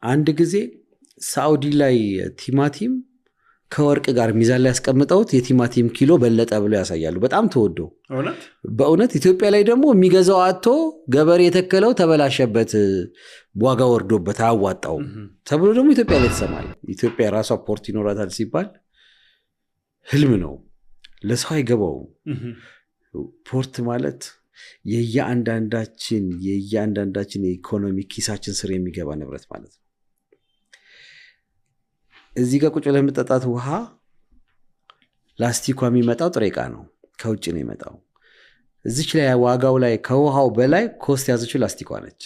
አንድ ጊዜ ሳውዲ ላይ ቲማቲም ከወርቅ ጋር ሚዛን ላይ ያስቀምጠውት የቲማቲም ኪሎ በለጠ ብሎ ያሳያሉ። በጣም ተወዶ በእውነት ኢትዮጵያ ላይ ደግሞ የሚገዛው አጥቶ ገበሬ የተከለው ተበላሸበት፣ ዋጋ ወርዶበት አያዋጣውም ተብሎ ደግሞ ኢትዮጵያ ላይ ተሰማለ። ኢትዮጵያ የራሷ ፖርት ይኖራታል ሲባል ህልም ነው፣ ለሰው አይገባውም። ፖርት ማለት የእያንዳንዳችን የኢኮኖሚ ኪሳችን ስር የሚገባ ንብረት ማለት ነው። እዚህ ጋር ቁጭ ብለህ የምጠጣት ውሃ ላስቲኳ የሚመጣው ጥሬ ዕቃ ነው፣ ከውጭ ነው የሚመጣው። እዚች ላይ ዋጋው ላይ ከውሃው በላይ ኮስት ያዘችው ላስቲኳ ነች።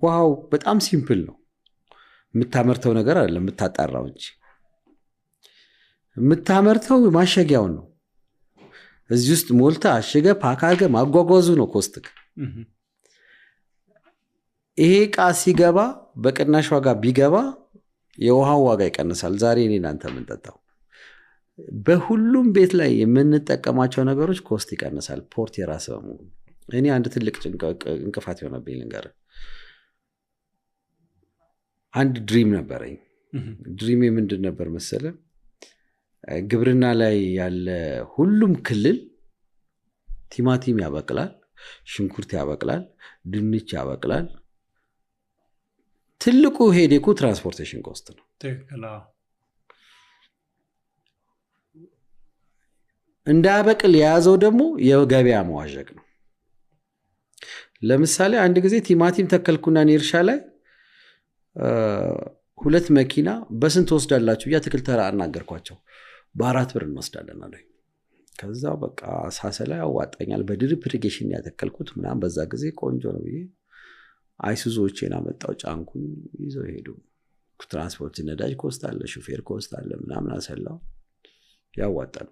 ውሃው በጣም ሲምፕል ነው፣ የምታመርተው ነገር አይደለም፣ የምታጣራው እንጂ የምታመርተው ማሸጊያውን ነው። እዚህ ውስጥ ሞልታ አሽገ ፓካገ ማጓጓዙ ነው ኮስትክ። ይሄ ዕቃ ሲገባ በቅናሽ ዋጋ ቢገባ የውሃው ዋጋ ይቀንሳል። ዛሬ እኔ እናንተ የምንጠጣው በሁሉም ቤት ላይ የምንጠቀማቸው ነገሮች ኮስት ይቀንሳል፣ ፖርት የራስ በመሆኑ። እኔ አንድ ትልቅ እንቅፋት የሆነብኝ ልንገር። አንድ ድሪም ነበረኝ። ድሪሜ ምንድን ነበር መሰለ? ግብርና ላይ ያለ ሁሉም ክልል ቲማቲም ያበቅላል፣ ሽንኩርት ያበቅላል፣ ድንች ያበቅላል። ትልቁ ሄዴኩ ትራንስፖርቴሽን ኮስት ነው። እንዳያበቅል የያዘው ደግሞ የገበያ መዋዠቅ ነው። ለምሳሌ አንድ ጊዜ ቲማቲም ተከልኩና እኔ እርሻ ላይ 2 መኪና በስንት ወስዳላችሁ? የአትክልት ተራ አናገርኳቸው። በ4 ብር እንወስዳለን አለኝ። ከዛ በቃ ሳሰላ ያዋጣኛል፣ በድሪፕ ኢሪጌሽን ያተከልኩት ምናምን። በዛ ጊዜ ቆንጆ ነው ብዬ አይሱዞቼን አመጣው፣ ጫንኩኝ፣ ይዘው ሄዱ። ትራንስፖርት ነዳጅ ኮስት አለ፣ ሹፌር ኮስት አለ ምናምን አሰላው፣ ያዋጣል።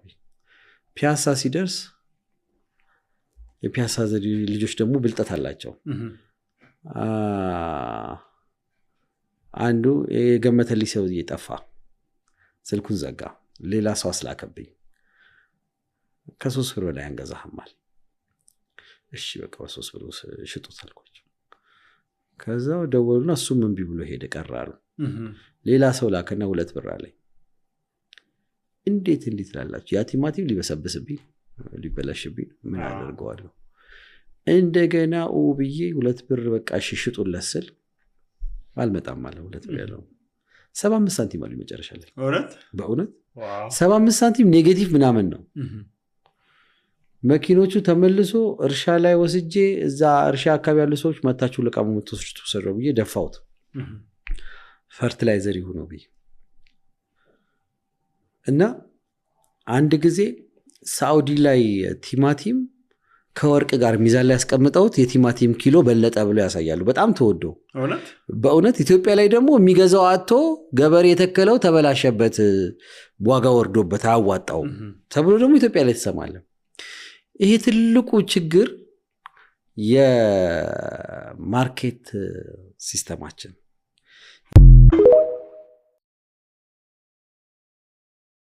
ፒያሳ ሲደርስ የፒያሳ ልጆች ደግሞ ብልጠት አላቸው። አንዱ የገመተልኝ ሰው እየጠፋ ስልኩን ዘጋ፣ ሌላ ሰው አስላከብኝ። ከ3 ብር በላይ አንገዛህማል። እሺ በቃ በ3 ብር ሽጡት አልኳቸው። ከዛው ደወሉና እሱም እምቢ ብሎ ሄደ፣ ቀራሉ። ሌላ ሰው ላከና 2 ብር አለኝ። እንዴት ላላችሁ? ያ ቲማቲም ሊበሰብስብኝ ሊበላሽብኝ ምን አደርገዋለሁ? እንደገና ብዬ 2 ብር በቃ ሽጡለት ስል አልመጣም አለ። 2 ብር ያለው 75 ሳንቲም አለ መጨረሻ ላይ። በእውነት 75 ሳንቲም ኔጌቲቭ ምናምን ነው። መኪኖቹ ተመልሶ እርሻ ላይ ወስጄ እዛ እርሻ አካባቢ ያሉ ሰዎች መታችሁ ለቃሙ ምትወስዱ ሰረው ብዬ ደፋውት። ፈርቲላይዘር ይሁነው ብዬ እና አንድ ጊዜ ሳውዲ ላይ ቲማቲም ከወርቅ ጋር ሚዛን ላይ ያስቀምጠውት የቲማቲም ኪሎ በለጠ ብሎ ያሳያሉ። በጣም ተወዶ በእውነት ኢትዮጵያ ላይ ደግሞ የሚገዛው አጥቶ ገበሬ የተከለው ተበላሸበት፣ ዋጋ ወርዶበት አያዋጣውም ተብሎ ደግሞ ኢትዮጵያ ላይ ተሰማለ። ይሄ ትልቁ ችግር የማርኬት ሲስተማችን